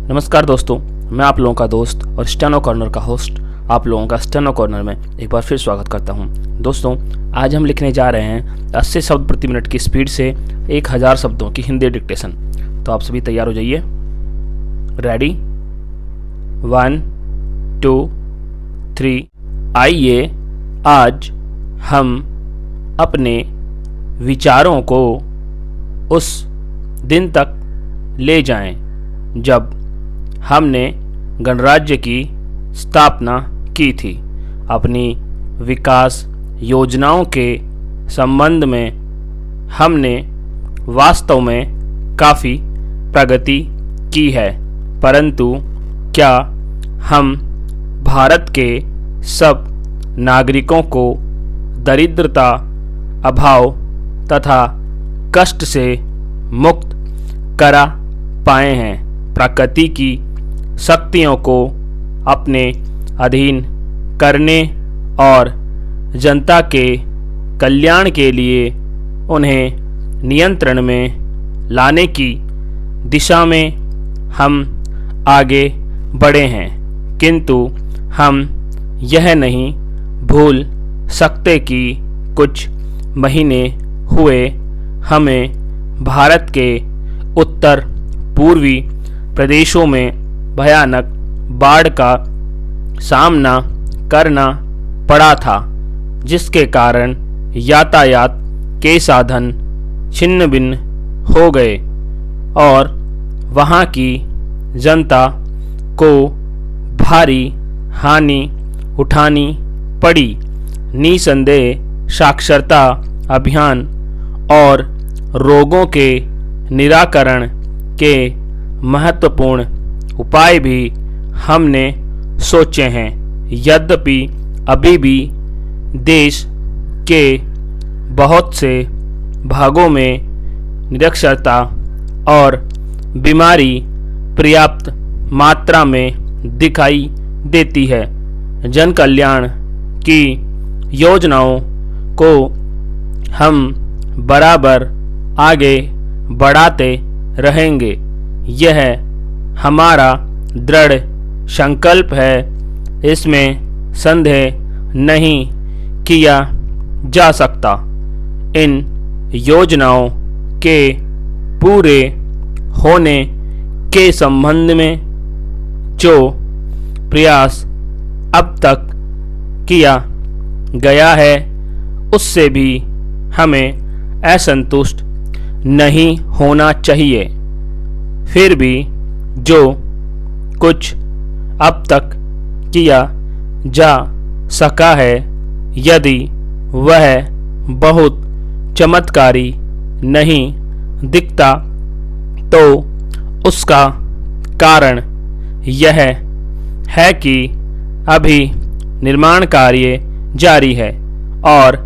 नमस्कार दोस्तों, मैं आप लोगों का दोस्त और स्टेनो कॉर्नर का होस्ट आप लोगों का स्टेनो कॉर्नर में एक बार फिर स्वागत करता हूं। दोस्तों, आज हम लिखने जा रहे हैं 80 शब्द प्रति मिनट की स्पीड से 1000 शब्दों की हिंदी डिक्टेशन। तो आप सभी तैयार हो जाइए। रेडी, 1 2 3। आइए आज हम अपने विचारों को उस दिन तक ले जाएं जब हमने गणराज्य की स्थापना की थी। अपनी विकास योजनाओं के संबंध में हमने वास्तव में काफ़ी प्रगति की है, परंतु क्या हम भारत के सब नागरिकों को दरिद्रता, अभाव तथा कष्ट से मुक्त करा पाए हैं? प्रकृति की शक्तियों को अपने अधीन करने और जनता के कल्याण के लिए उन्हें नियंत्रण में लाने की दिशा में हम आगे बढ़े हैं, किंतु हम यह नहीं भूल सकते कि कुछ महीने हुए हमें भारत के उत्तर पूर्वी प्रदेशों में भयानक बाढ़ का सामना करना पड़ा था, जिसके कारण यातायात के साधन छिन्न भिन्न हो गए और वहाँ की जनता को भारी हानि उठानी पड़ी। निसंदेह साक्षरता अभियान और रोगों के निराकरण के महत्वपूर्ण उपाय भी हमने सोचे हैं। यद्यपि अभी भी देश के बहुत से भागों में निरक्षरता और बीमारी पर्याप्त मात्रा में दिखाई देती है। जन कल्याण की योजनाओं को हम बराबर आगे बढ़ाते रहेंगे। यह हमारा दृढ़ संकल्प है, इसमें संदेह नहीं किया जा सकता। इन योजनाओं के पूरे होने के संबंध में जो प्रयास अब तक किया गया है, उससे भी हमें असंतुष्ट नहीं होना चाहिए। फिर भी जो कुछ अब तक किया जा सका है, यदि वह बहुत चमत्कारी नहीं दिखता, तो उसका कारण यह है कि अभी निर्माण कार्य जारी है और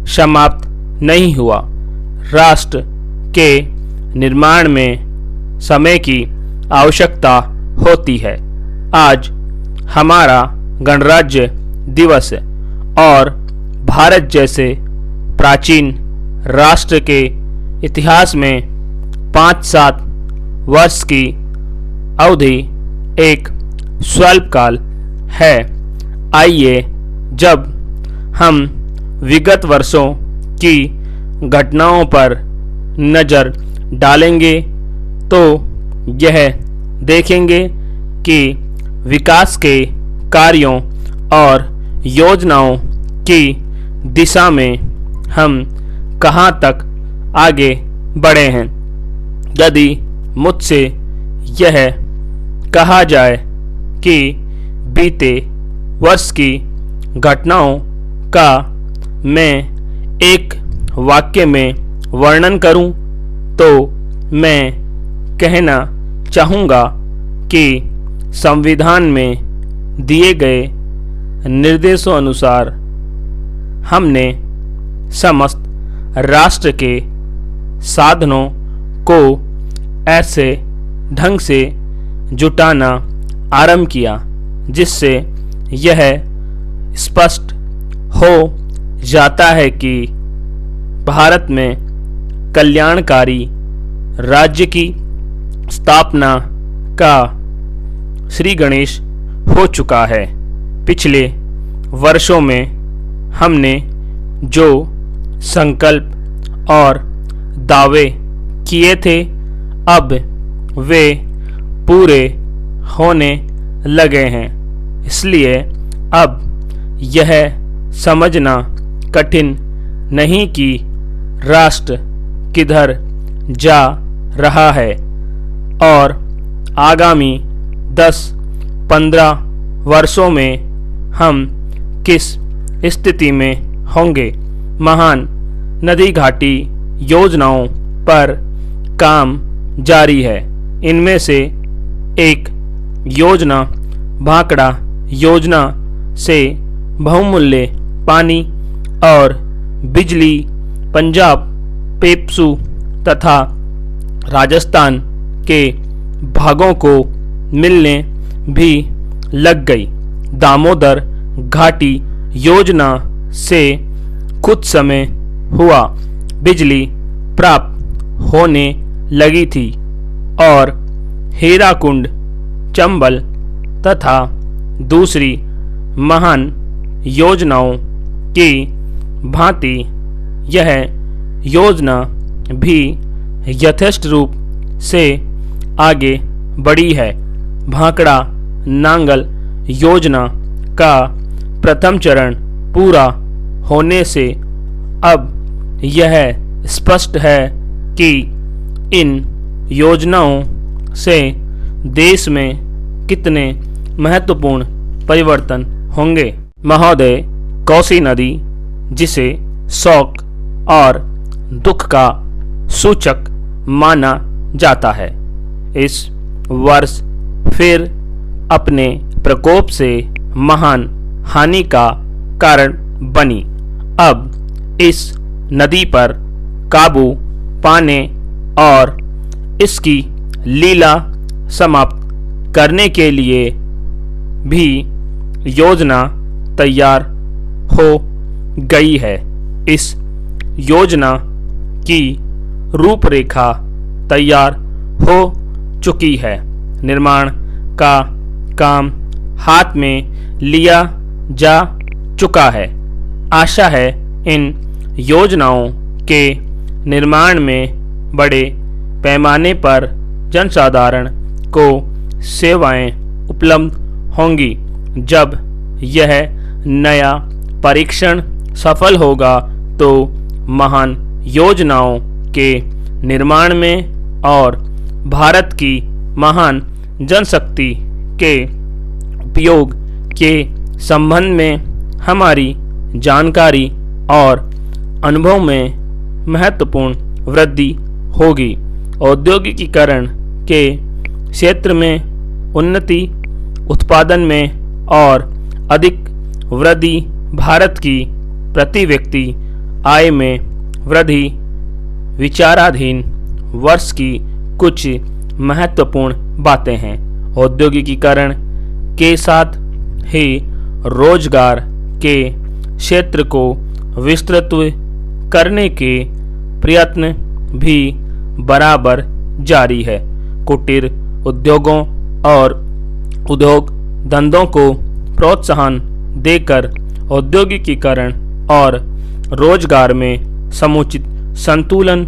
समाप्त नहीं हुआ। राष्ट्र के निर्माण में समय की आवश्यकता होती है। आज हमारा गणराज्य दिवस और भारत जैसे प्राचीन राष्ट्र के इतिहास में 5-7 वर्ष की अवधि एक स्वल्पकाल है। आइए जब हम विगत वर्षों की घटनाओं पर नज़र डालेंगे तो यह देखेंगे कि विकास के कार्यों और योजनाओं की दिशा में हम कहां तक आगे बढ़े हैं। यदि मुझसे यह कहा जाए कि बीते वर्ष की घटनाओं का मैं एक वाक्य में वर्णन करूं, तो मैं कहना चाहूँगा कि संविधान में दिए गए निर्देशों अनुसार हमने समस्त राष्ट्र के साधनों को ऐसे ढंग से जुटाना आरंभ किया जिससे यह स्पष्ट हो जाता है कि भारत में कल्याणकारी राज्य की स्थापना का श्री गणेश हो चुका है। पिछले वर्षों में हमने जो संकल्प और दावे किए थे अब वे पूरे होने लगे हैं। इसलिए अब यह समझना कठिन नहीं कि राष्ट्र किधर जा रहा है और आगामी 10-15 वर्षों में हम किस स्थिति में होंगे। महान नदी घाटी योजनाओं पर काम जारी है। इनमें से एक योजना भाखड़ा योजना से बहुमूल्य पानी और बिजली पंजाब, पेप्सू तथा राजस्थान के भागों को मिलने भी लग गई। दामोदर घाटी योजना से कुछ समय हुआ बिजली प्राप्त होने लगी थी और हीराकुंड, चंबल तथा दूसरी महान योजनाओं की भांति यह योजना भी यथेष्ट रूप से आगे बढ़ी है। भाखड़ा नांगल योजना का प्रथम चरण पूरा होने से अब यह स्पष्ट है कि इन योजनाओं से देश में कितने महत्वपूर्ण परिवर्तन होंगे। महोदय, कोसी नदी जिसे शोक और दुख का सूचक माना जाता है, इस वर्ष फिर अपने प्रकोप से महान हानि का कारण बनी। अब इस नदी पर काबू पाने और इसकी लीला समाप्त करने के लिए भी योजना तैयार हो गई है। इस योजना की रूपरेखा तैयार हो चुकी है। निर्माण का काम हाथ में लिया जा चुका है। आशा है इन योजनाओं के निर्माण में बड़े पैमाने पर जनसाधारण को सेवाएं उपलब्ध होंगी। जब यह नया परीक्षण सफल होगा तो महान योजनाओं के निर्माण में और भारत की महान जनशक्ति के उपयोग के संबंध में हमारी जानकारी और अनुभव में महत्वपूर्ण वृद्धि होगी। औद्योगिकीकरण के क्षेत्र में उन्नति, उत्पादन में और अधिक वृद्धि, भारत की प्रति व्यक्ति आय में वृद्धि, विचाराधीन वर्ष की कुछ महत्वपूर्ण बातें हैं। औद्योगिकीकरण के साथ ही रोजगार के क्षेत्र को विस्तृत करने के प्रयत्न भी बराबर जारी है। कुटीर उद्योगों और उद्योग धंधों को प्रोत्साहन देकर औद्योगिकीकरण और रोजगार में समुचित संतुलन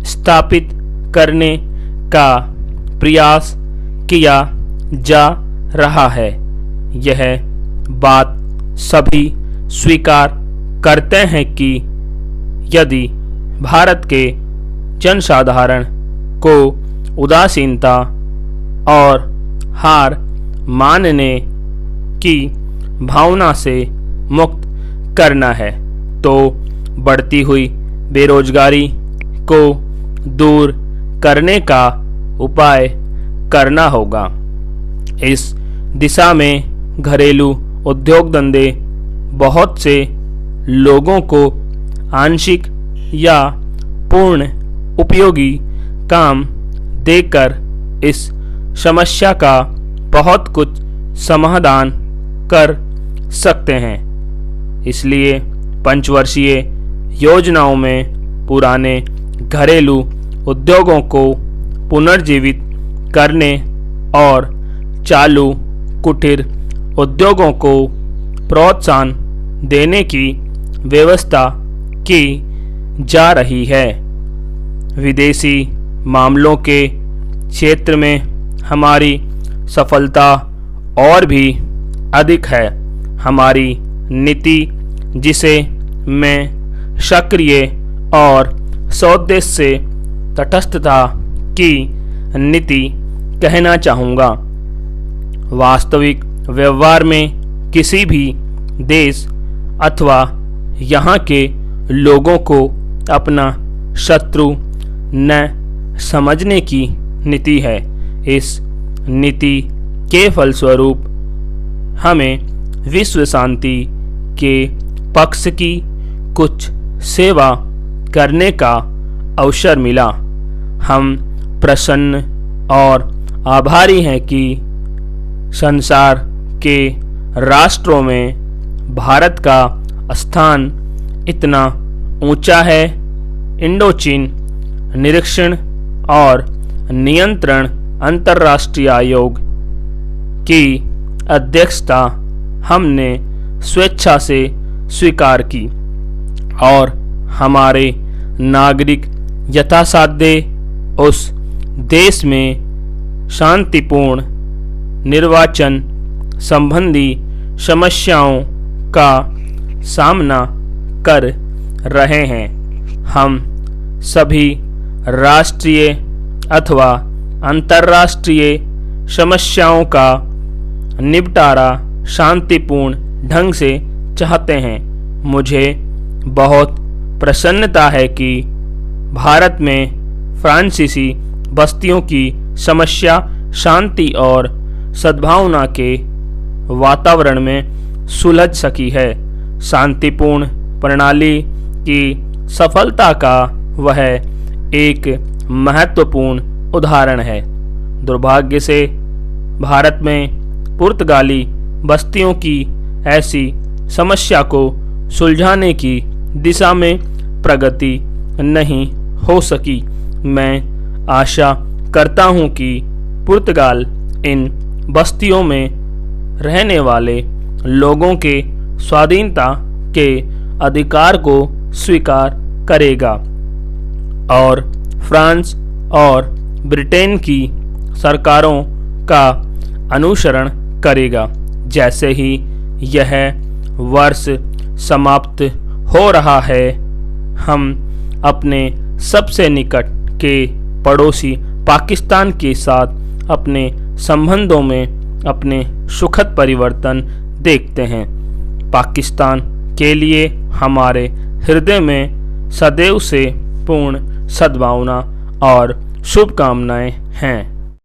स्थापित करने का प्रयास किया जा रहा है। यह बात सभी स्वीकार करते हैं कि यदि भारत के जनसाधारण को उदासीनता और हार मानने की भावना से मुक्त करना है तो बढ़ती हुई बेरोजगारी को दूर करने का उपाय करना होगा। इस दिशा में घरेलू उद्योग धंधे बहुत से लोगों को आंशिक या पूर्ण उपयोगी काम देकर इस समस्या का बहुत कुछ समाधान कर सकते हैं। इसलिए पंचवर्षीय योजनाओं में पुराने घरेलू उद्योगों को पुनर्जीवित करने और चालू कुटीर उद्योगों को प्रोत्साहन देने की व्यवस्था की जा रही है। विदेशी मामलों के क्षेत्र में हमारी सफलता और भी अधिक है। हमारी नीति, जिसे मैं सक्रिय और सौदेश से तटस्थता की नीति कहना चाहूँगा, वास्तविक व्यवहार में किसी भी देश अथवा यहाँ के लोगों को अपना शत्रु न समझने की नीति है। इस नीति के फलस्वरूप हमें विश्व शांति के पक्ष की कुछ सेवा करने का अवसर मिला। हम प्रसन्न और आभारी हैं कि संसार के राष्ट्रों में भारत का स्थान इतना ऊंचा है। इंडोचीन निरीक्षण और नियंत्रण अंतर्राष्ट्रीय आयोग की अध्यक्षता हमने स्वेच्छा से स्वीकार की और हमारे नागरिक यथासाध्य उस देश में शांतिपूर्ण निर्वाचन संबंधी समस्याओं का सामना कर रहे हैं। हम सभी राष्ट्रीय अथवा अंतर्राष्ट्रीय समस्याओं का निपटारा शांतिपूर्ण ढंग से चाहते हैं। मुझे बहुत प्रसन्नता है कि भारत में फ्रांसीसी बस्तियों की समस्या शांति और सद्भावना के वातावरण में सुलझ सकी है। शांतिपूर्ण प्रणाली की सफलता का वह एक महत्वपूर्ण उदाहरण है। दुर्भाग्य से भारत में पुर्तगाली बस्तियों की ऐसी समस्या को सुलझाने की दिशा में प्रगति नहीं हो सकी। मैं आशा करता हूं कि पुर्तगाल इन बस्तियों में रहने वाले लोगों के स्वाधीनता के अधिकार को स्वीकार करेगा और फ्रांस और ब्रिटेन की सरकारों का अनुसरण करेगा। जैसे ही यह वर्ष समाप्त हो रहा है, हम अपने सबसे निकट के पड़ोसी पाकिस्तान के साथ अपने संबंधों में अपने सुखद परिवर्तन देखते हैं। पाकिस्तान के लिए हमारे हृदय में सदैव से पूर्ण सद्भावना और शुभकामनाएं हैं।